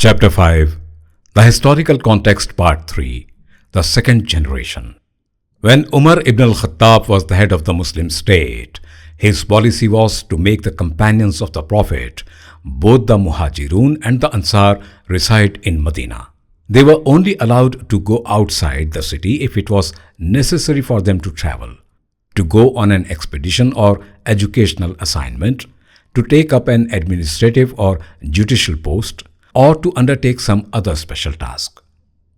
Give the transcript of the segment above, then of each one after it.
Chapter 5 The Historical Context Part 3 The Second Generation. When Umar ibn al-Khattab was the head of the Muslim state, his policy was to make the companions of the Prophet, both the Muhajirun and the Ansar, reside in Medina. They were only allowed to go outside the city if it was necessary for them to travel, to go on an expedition or educational assignment, to take up an administrative or judicial post, or to undertake some other special task.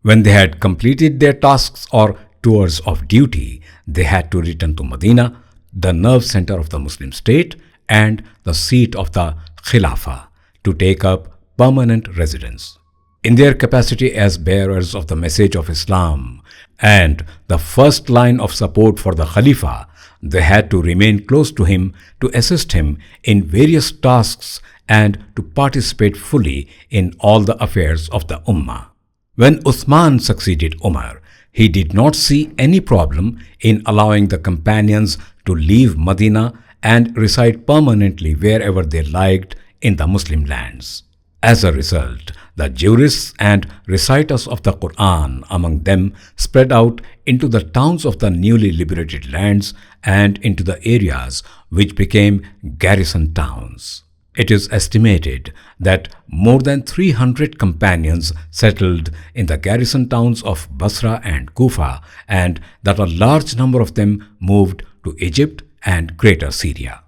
When they had completed their tasks or tours of duty, they had to return to Medina, the nerve center of the Muslim state and the seat of the Khilafah, to take up permanent residence. In their capacity as bearers of the message of Islam and the first line of support for the Khalifa, they had to remain close to him, to assist him in various tasks and to participate fully in all the affairs of the Ummah. When Uthman succeeded Umar, he did not see any problem in allowing the companions to leave Medina and reside permanently wherever they liked in the Muslim lands. As a result, the jurists and reciters of the Quran among them spread out into the towns of the newly liberated lands and into the areas which became garrison towns. It is estimated that more than 300 companions settled in the garrison towns of Basra and Kufa, and that a large number of them moved to Egypt and Greater Syria.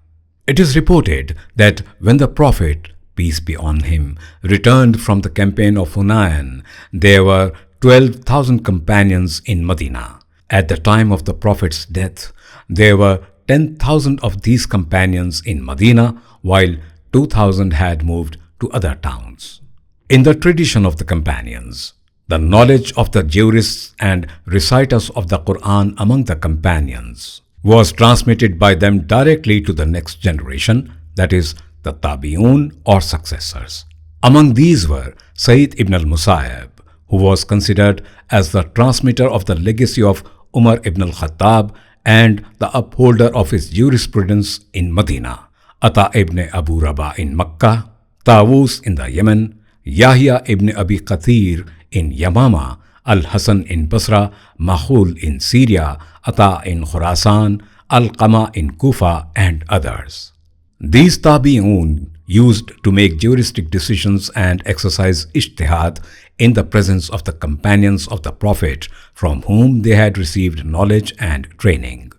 It is reported that when the Prophet, peace be on him, returned from the campaign of Hunayn, there were 12,000 companions in Medina. At the time of the Prophet's death, there were 10,000 of these companions in Medina, while 2,000 had moved to other towns. In the tradition of the companions, the knowledge of the jurists and reciters of the Quran among the companions was transmitted by them directly to the next generation, that is, the Tabi'un or successors. Among these were Sayyid ibn al-Musayyib, who was considered as the transmitter of the legacy of Umar ibn al-Khattab and the upholder of his jurisprudence in Medina, Ata ibn Abu Rabah in Makkah, Tawus in the Yemen, Yahya ibn Abi Kathir in Yamama, Al-Hasan in Basra, Mahul in Syria, Ata in Khurasan, Al-Qama in Kufa, and others. These Tabi'un used to make juristic decisions and exercise ijtihad in the presence of the companions of the Prophet from whom they had received knowledge and training.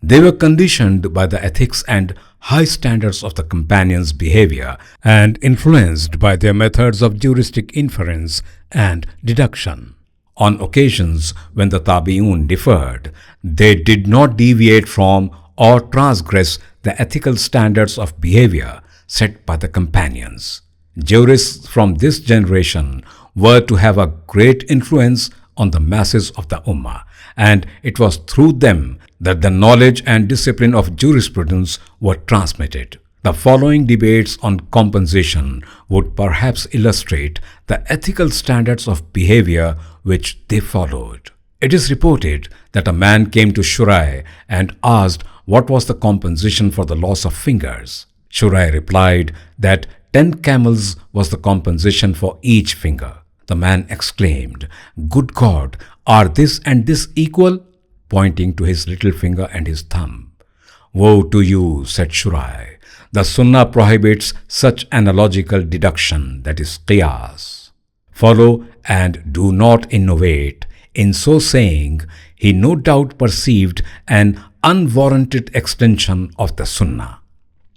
They were conditioned by the ethics and high standards of the companions' behavior and influenced by their methods of juristic inference and deduction. On occasions when the Tabi'un differed, they did not deviate from or transgress the ethical standards of behavior set by the companions. Jurists from this generation were to have a great influence on the masses of the Ummah, and it was through them that the knowledge and discipline of jurisprudence were transmitted. The following debates on compensation would perhaps illustrate the ethical standards of behavior which they followed. It is reported that a man came to Shurai and asked what was the compensation for the loss of fingers. Shurai replied that 10 camels was the compensation for each finger. The man exclaimed, "Good God, are this and this equal?" pointing to his little finger and his thumb. "Woe to you," said Shurai. "The Sunnah prohibits such analogical deduction, that is qiyas. Follow and do not innovate." In so saying, he no doubt perceived an unwarranted extension of the Sunnah.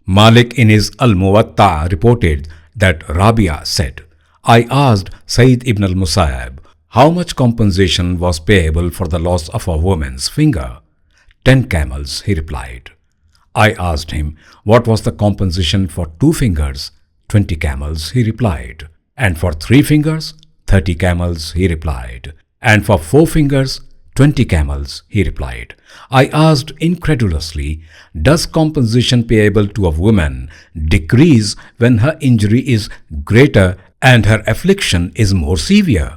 Malik in his Al-Muwatta reported that Rabia said, "I asked Sayyid ibn al-Musayyib how much compensation was payable for the loss of a woman's finger. 10 camels, he replied. I asked him what was the compensation for 2 fingers. 20 camels, he replied. And for 3 fingers, 30 camels, he replied. And for 4 fingers, 20 camels, he replied. I asked incredulously, does compensation payable to a woman decrease when her injury is greater and her affliction is more severe?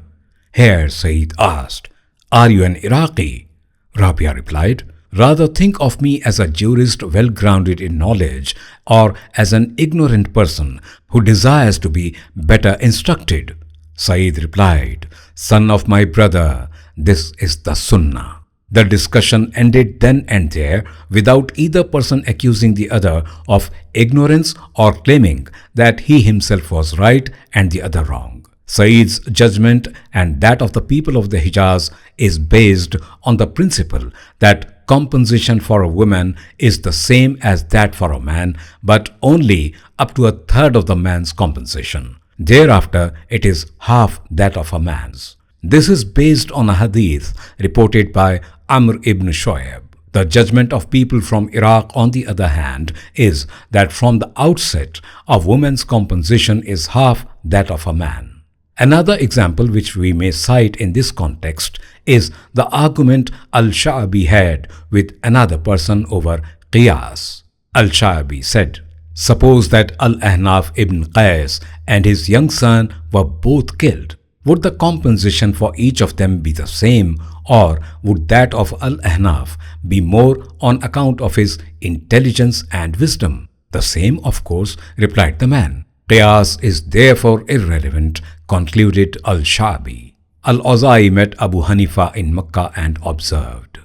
Here Sayyid asked, are you an Iraqi? Rabia replied, rather think of me as a jurist well grounded in knowledge or as an ignorant person who desires to be better instructed. Saeed replied, "Son of my brother, this is the Sunnah." The discussion ended then and there without either person accusing the other of ignorance or claiming that he himself was right and the other wrong. Saeed's judgment and that of the people of the Hijaz is based on the principle that compensation for a woman is the same as that for a man, but only up to a third of the man's compensation. Thereafter, it is half that of a man's. This is based on a hadith reported by Amr ibn Shoaib. The judgment of people from Iraq, on the other hand, is that from the outset, a woman's compensation is half that of a man. Another example which we may cite in this context is the argument Al-Sha'bi had with another person over qiyas. Al-Sha'bi said, "Suppose that Al-Ahnaf ibn Qais and his young son were both killed. Would the compensation for each of them be the same, or would that of Al-Ahnaf be more on account of his intelligence and wisdom?" "The same, of course," replied the man. "Qiyas is therefore irrelevant," concluded Al-Sha'bi. Al-Awza'i met Abu Hanifa in Mecca and observed,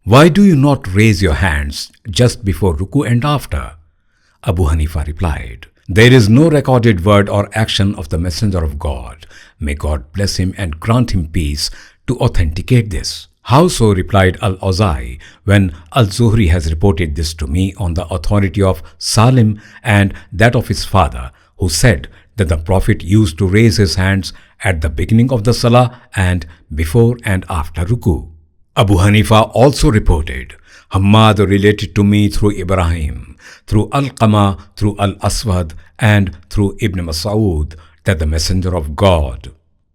"Why do you not raise your hands just before ruku and after?" Abu Hanifa replied, "There is no recorded word or action of the Messenger of God, may God bless him and grant him peace, to authenticate this." "How so?" replied Al-Awza'i, "when Al-Zuhri has reported this to me on the authority of Salim and that of his father, who said that the Prophet used to raise his hands at the beginning of the Salah and before and after ruku." Abu Hanifa also reported, "Hammad related to me through Ibrahim, through Al-Qama, through Al-Aswad, and through Ibn Mas'ud, that the Messenger of God,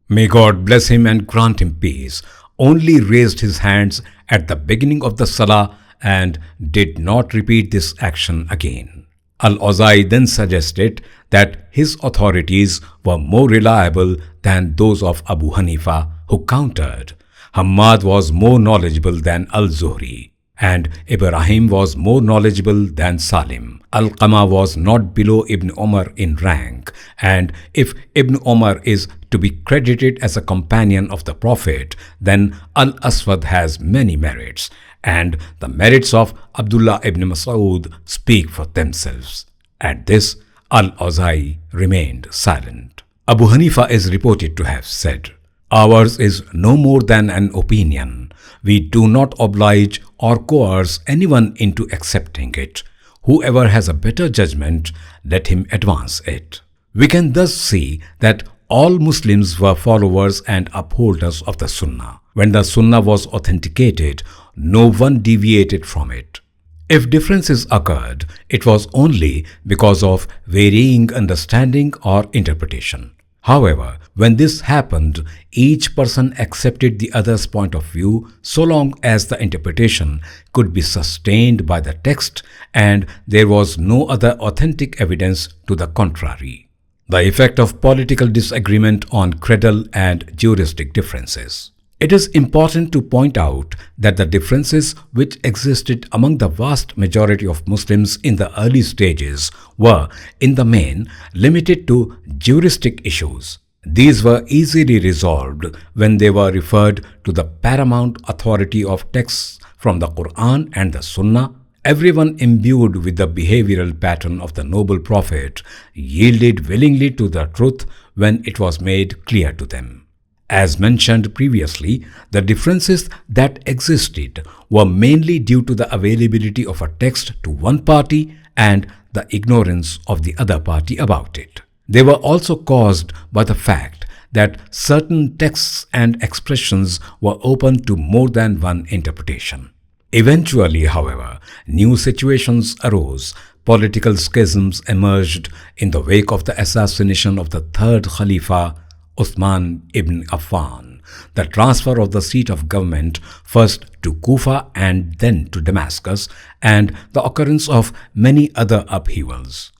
may God bless him and grant him peace, only raised his hands at the beginning of the Salah and did not repeat this action again." Al-Awza'i then suggested that his authorities were more reliable than those of Abu Hanifa, who countered, "Hammad was more knowledgeable than Al-Zuhri, and Ibrahim was more knowledgeable than Salim. Al-Qama was not below Ibn Umar in rank, and if Ibn Umar is to be credited as a companion of the Prophet, then Al-Aswad has many merits, and the merits of Abdullah ibn Mas'ud speak for themselves." At this, Al-Awza'i remained silent. Abu Hanifa is reported to have said, "Ours is no more than an opinion. We do not oblige or coerce anyone into accepting it. Whoever has a better judgment, let him advance it." We can thus see that all Muslims were followers and upholders of the Sunnah. When the Sunnah was authenticated, no one deviated from it. If differences occurred, it was only because of varying understanding or interpretation. However, when this happened, each person accepted the other's point of view so long as the interpretation could be sustained by the text and there was no other authentic evidence to the contrary. The effect of political disagreement on creedal and juristic differences. It is important to point out that the differences which existed among the vast majority of Muslims in the early stages were, in the main, limited to juristic issues. These were easily resolved when they were referred to the paramount authority of texts from the Quran and the Sunnah. Everyone imbued with the behavioral pattern of the noble Prophet yielded willingly to the truth when it was made clear to them. As mentioned previously, the differences that existed were mainly due to the availability of a text to one party and the ignorance of the other party about it. They were also caused by the fact that certain texts and expressions were open to more than one interpretation. Eventually, however, new situations arose. Political schisms emerged in the wake of the assassination of the third Khalifa, Uthman ibn Affan, the transfer of the seat of government first to Kufa and then to Damascus, and the occurrence of many other upheavals.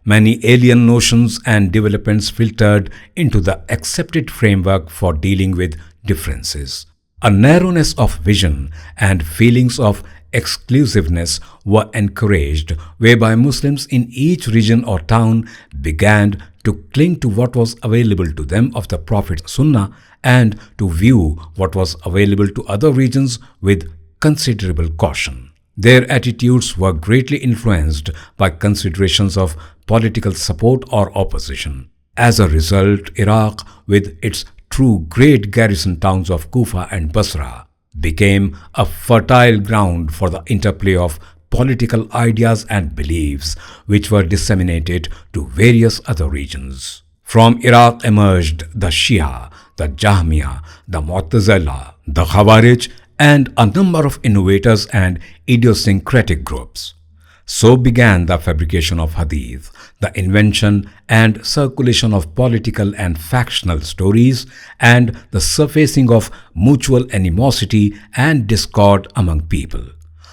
Many alien notions and developments filtered into the accepted framework for dealing with differences. A narrowness of vision and feelings of exclusiveness were encouraged, whereby Muslims in each region or town began to cling to what was available to them of the Prophet's Sunnah and to view what was available to other regions with considerable caution. Their attitudes were greatly influenced by considerations of political support or opposition. As a result, Iraq, with its two great garrison towns of Kufa and Basra, became a fertile ground for the interplay of political ideas and beliefs which were disseminated to various other regions. From Iraq emerged the Shia, the Jahmiya, the Mu'tazila, the Khawarij, and a number of innovators and idiosyncratic groups. So began the fabrication of hadith, the invention and circulation of political and factional stories, and the surfacing of mutual animosity and discord among people.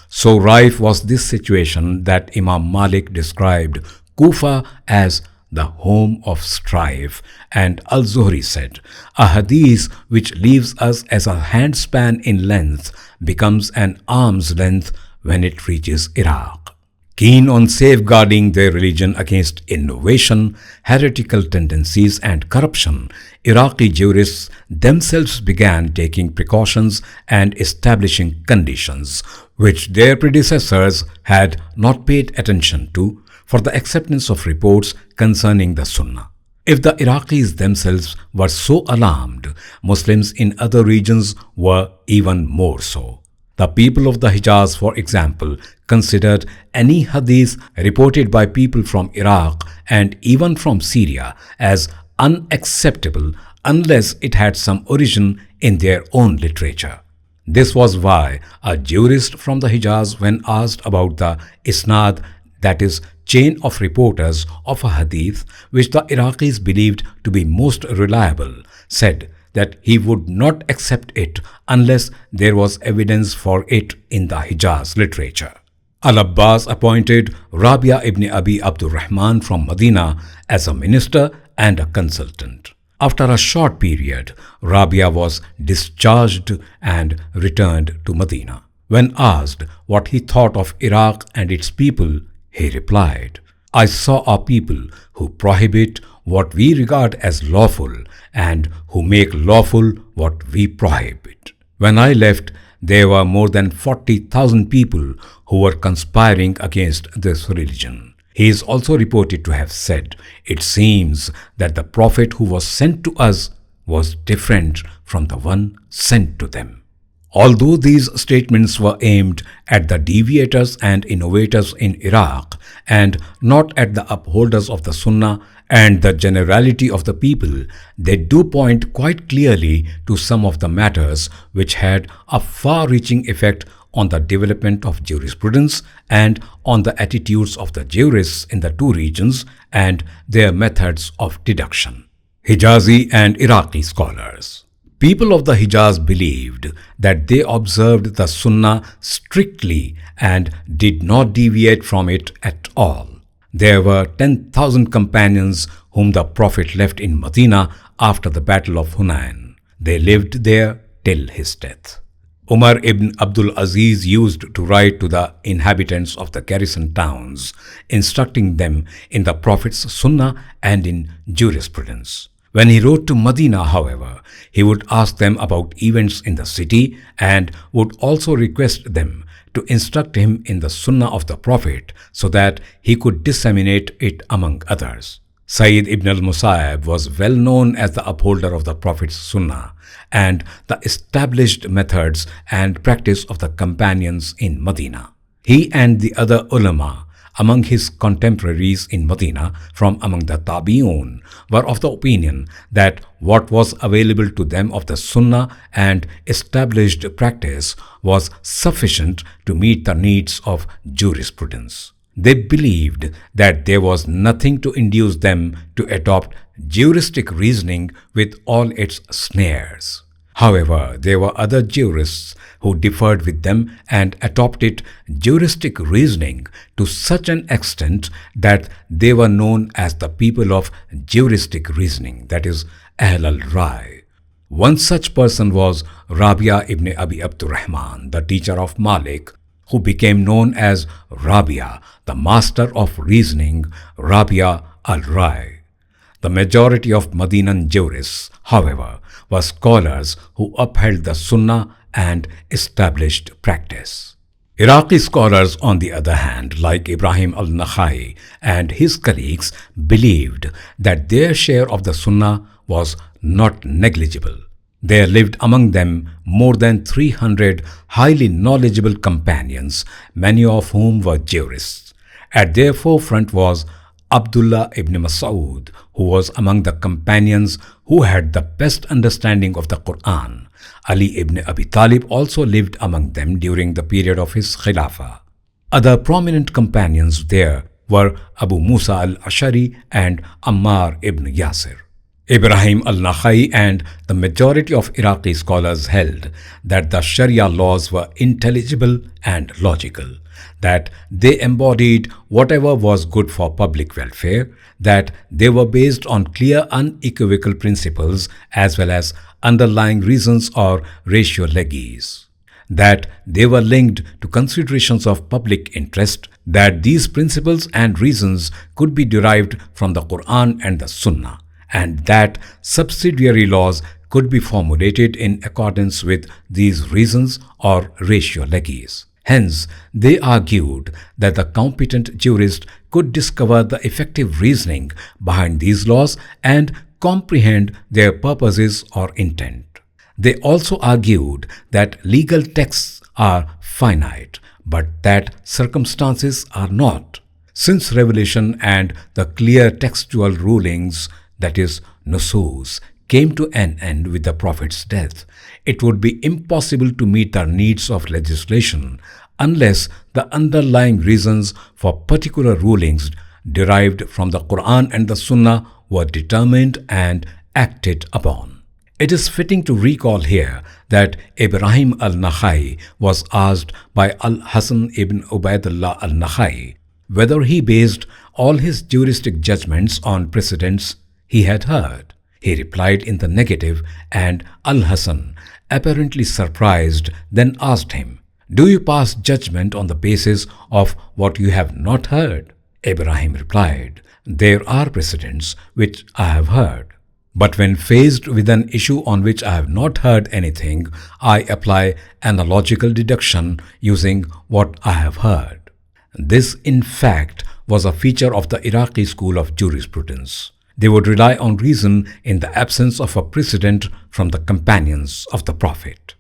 So rife was this situation that Imam Malik described Kufa as the home of strife, and Al-Zuhri said, "A hadith which leaves us as a handspan in length becomes an arm's length when it reaches Iraq." Keen on safeguarding their religion against innovation, heretical tendencies and corruption, Iraqi jurists themselves began taking precautions and establishing conditions which their predecessors had not paid attention to for the acceptance of reports concerning the Sunnah. If the Iraqis themselves were so alarmed, Muslims in other regions were even more so. The people of the Hijaz, for example, considered any hadith reported by people from Iraq and even from Syria as unacceptable unless it had some origin in their own literature. This was why a jurist from the Hijaz, when asked about the isnad, that is, chain of reporters of a hadith which the Iraqis believed to be most reliable, said that he would not accept it unless there was evidence for it in the Hijaz literature. Al-Abbas appointed Rabia ibn Abi Abdurrahman from Medina as a minister and a consultant. After a short period, Rabia was discharged and returned to Medina. When asked what he thought of Iraq and its people, he replied, "I saw a people who prohibit what we regard as lawful and who make lawful what we prohibit. When I left, there were more than 40,000 people who were conspiring against this religion." He is also reported to have said, "It seems that the Prophet who was sent to us was different from the one sent to them." Although these statements were aimed at the deviators and innovators in Iraq and not at the upholders of the Sunnah and the generality of the people, they do point quite clearly to some of the matters which had a far-reaching effect on the development of jurisprudence and on the attitudes of the jurists in the two regions and their methods of deduction. Hijazi and Iraqi scholars. People of the Hijaz believed that they observed the Sunnah strictly and did not deviate from it at all. There were 10,000 companions whom the Prophet left in Medina after the Battle of Hunain. They lived there till his death. Umar ibn Abdul Aziz used to write to the inhabitants of the garrison towns, instructing them in the Prophet's Sunnah and in jurisprudence. When he wrote to Medina, however, he would ask them about events in the city and would also request them to instruct him in the Sunnah of the Prophet so that he could disseminate it among others. Sayyid ibn al-Musayyab was well known as the upholder of the Prophet's Sunnah and the established methods and practice of the companions in Medina. He and the other ulama among his contemporaries in Medina from among the Tabi'un were of the opinion that what was available to them of the Sunnah and established practice was sufficient to meet the needs of jurisprudence. They believed that there was nothing to induce them to adopt juristic reasoning with all its snares. However, there were other jurists who differed with them and adopted juristic reasoning to such an extent that they were known as the people of juristic reasoning, that is, Ahl al-Rai. One such person was Rabia ibn Abi Abdurrahman, the teacher of Malik, who became known as Rabia, the master of reasoning, Rabia al-Rai. The majority of Medinan jurists, however, were scholars who upheld the Sunnah and established practice. Iraqi scholars, on the other hand, like Ibrahim al-Nakhai and his colleagues, believed that their share of the Sunnah was not negligible. There lived among them more than 300 highly knowledgeable companions, many of whom were jurists. At their forefront was Abdullah ibn Mas'ud, who was among the companions who had the best understanding of the Quran. Ali ibn Abi Talib also lived among them during the period of his Khilafah. Other prominent companions there were Abu Musa al-Ashari and Ammar ibn Yasir. Ibrahim al-Nakhai and the majority of Iraqi scholars held that the Sharia laws were intelligible and logical, that they embodied whatever was good for public welfare, that they were based on clear, unequivocal principles as well as underlying reasons or ratio legis, that they were linked to considerations of public interest, that these principles and reasons could be derived from the Quran and the Sunnah, and that subsidiary laws could be formulated in accordance with these reasons or ratio legis. Hence, they argued that the competent jurist could discover the effective reasoning behind these laws and comprehend their purposes or intent. They also argued that legal texts are finite, but that circumstances are not. Since revelation and the clear textual rulings, that is, nusus, came to an end with the Prophet's death, it would be impossible to meet the needs of legislation unless the underlying reasons for particular rulings derived from the Quran and the Sunnah were determined and acted upon. It is fitting to recall here that Ibrahim al-Nakhai was asked by Al-Hasan ibn Ubaidullah al-Nakhai whether he based all his juristic judgments on precedents he had heard. He replied in the negative, and Al-Hasan, apparently surprised, then asked him, "Do you pass judgment on the basis of what you have not heard?" Ibrahim replied, "There are precedents which I have heard. But when faced with an issue on which I have not heard anything, I apply analogical deduction using what I have heard." This, in fact, was a feature of the Iraqi school of jurisprudence. They would rely on reason in the absence of a precedent from the companions of the Prophet.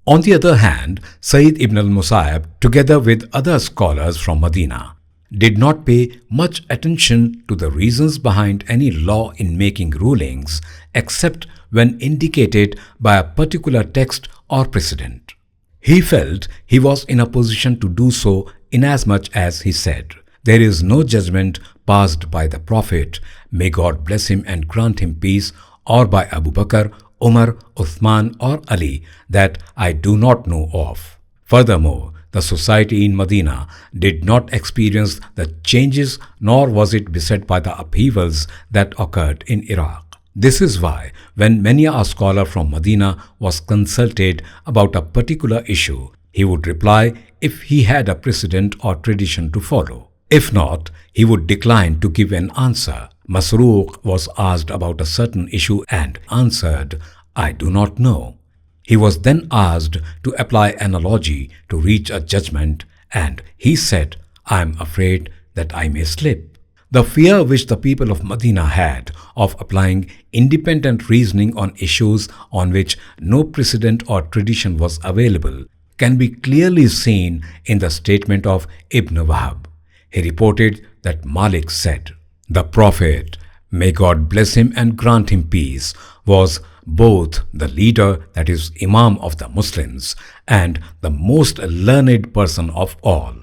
On the other hand, Sayyid ibn al-Musayyab, together with other scholars from Medina, did not pay much attention to the reasons behind any law in making rulings except when indicated by a particular text or precedent. He felt he was in a position to do so inasmuch as he said, "There is no judgment passed by the Prophet, may God bless him and grant him peace, or by Abu Bakr, Umar, Uthman or Ali that I do not know of." Furthermore, the society in Medina did not experience the changes nor was it beset by the upheavals that occurred in Iraq. This is why when many a scholar from Medina was consulted about a particular issue, he would reply if he had a precedent or tradition to follow. If not, he would decline to give an answer. Masruq was asked about a certain issue and answered, "I do not know." He was then asked to apply analogy to reach a judgment, and he said, "I am afraid that I may slip." The fear which the people of Medina had of applying independent reasoning on issues on which no precedent or tradition was available can be clearly seen in the statement of Ibn Wahab. He reported that Malik said, "The Prophet, may God bless him and grant him peace, was both the leader, that is, Imam of the Muslims, and the most learned person of all.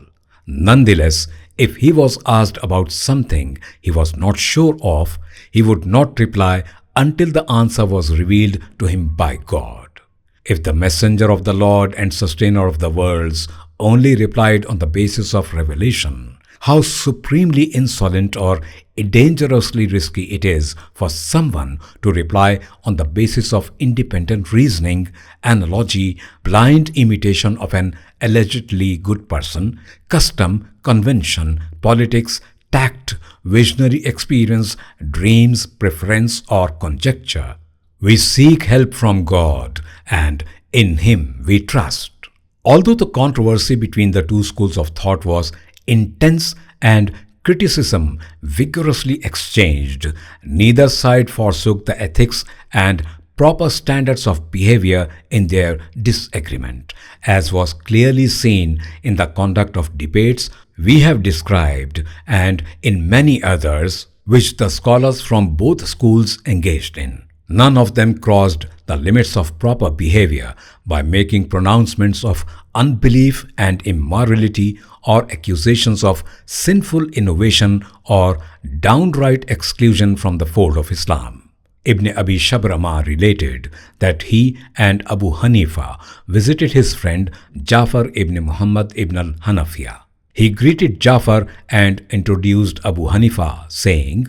Nonetheless, if he was asked about something he was not sure of, he would not reply until the answer was revealed to him by God. If the messenger of the Lord and sustainer of the worlds only replied on the basis of revelation, how supremely insolent or dangerously risky it is for someone to reply on the basis of independent reasoning, analogy, blind imitation of an allegedly good person, custom, convention, politics, tact, visionary experience, dreams, preference, or conjecture. We seek help from God, and in Him we trust. Although the controversy between the two schools of thought was intense and criticism vigorously exchanged, neither side forsook the ethics and proper standards of behavior in their disagreement, as was clearly seen in the conduct of debates we have described and in many others which the scholars from both schools engaged in. None of them crossed the limits of proper behavior by making pronouncements of unbelief and immorality or accusations of sinful innovation or downright exclusion from the fold of Islam. Ibn Abi Shabrama related that he and Abu Hanifa visited his friend Jafar ibn Muhammad ibn al-Hanafiya. He greeted Jafar and introduced Abu Hanifa, saying,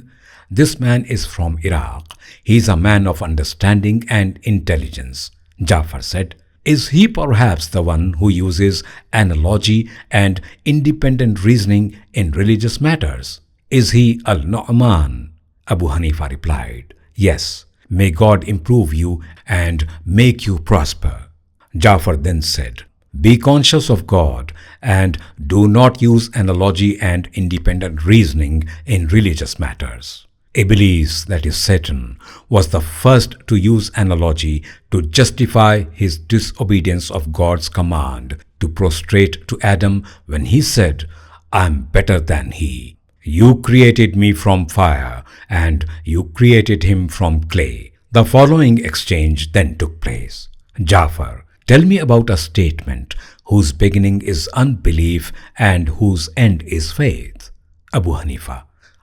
"This man is from Iraq. He is a man of understanding and intelligence." Jafar said, "Is he perhaps the one who uses analogy and independent reasoning in religious matters? Is he Al-Nu'man?" Abu Hanifa replied, "Yes. May God improve you and make you prosper." Jafar then said, "Be conscious of God and do not use analogy and independent reasoning in religious matters." Iblis, that is Satan, was the first to use analogy to justify his disobedience of God's command to prostrate to Adam when he said, "I am better than he. You created me from fire and you created him from clay." The following exchange then took place. Jafar, tell me about a statement whose beginning is unbelief and whose end is faith. Abu Hanifa,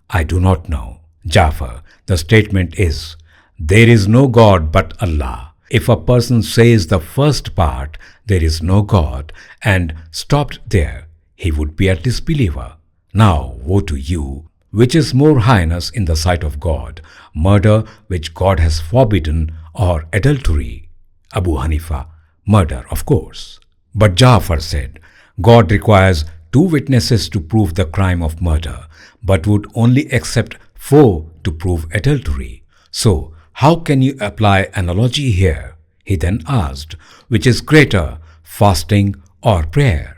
I do not know. Jafar, the statement is, there is no God but Allah. If a person says the first part, there is no God, and stopped there, he would be a disbeliever. Now, woe to you! Which is more heinous in the sight of God, murder which God has forbidden, or adultery? Abu Hanifa, murder, of course. But Jafar said, God requires 2 witnesses to prove the crime of murder, but would only accept 4 to prove adultery. So, how can you apply analogy here? He then asked, which is greater, fasting or prayer?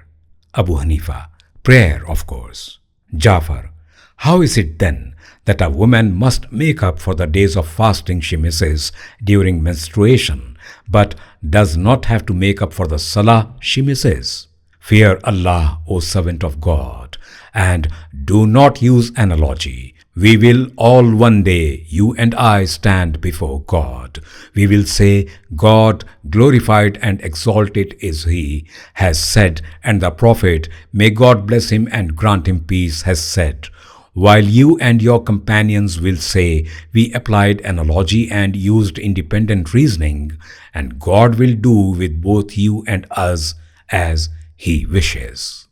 Abu Hanifa, prayer, of course. Jafar, how is it then that a woman must make up for the days of fasting she misses during menstruation, but does not have to make up for the salah she misses? Fear Allah, O servant of God, and do not use analogy. We will all one day, you and I, stand before God. We will say, God, glorified and exalted is He, has said, and the Prophet, may God bless him and grant him peace, has said. While you and your companions will say, we applied analogy and used independent reasoning, and God will do with both you and us as He wishes.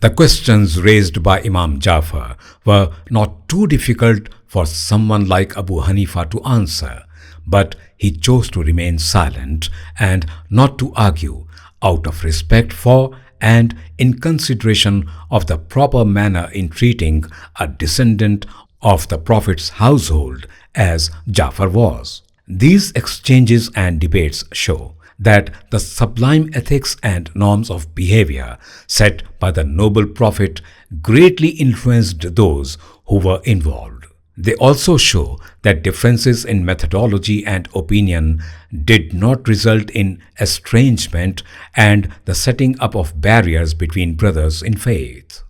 The questions raised by Imam Jafar were not too difficult for someone like Abu Hanifa to answer, but he chose to remain silent and not to argue out of respect for and in consideration of the proper manner in treating a descendant of the Prophet's household as Jafar was. These exchanges and debates show that the sublime ethics and norms of behavior set by the noble Prophet greatly influenced those who were involved. They also show that differences in methodology and opinion did not result in estrangement and the setting up of barriers between brothers in faith.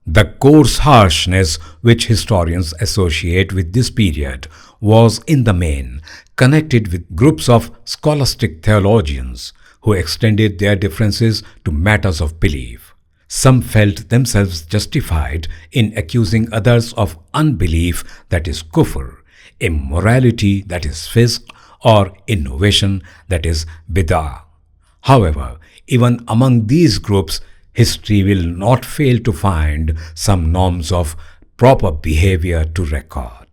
The coarse harshness which historians associate with this period was in the main connected with groups of scholastic theologians who extended their differences to matters of belief. Some felt themselves justified in accusing others of unbelief, that is kufr, immorality, that is fisq, or innovation, that is bid'ah. However, even among these groups, history will not fail to find some norms of proper behavior to record.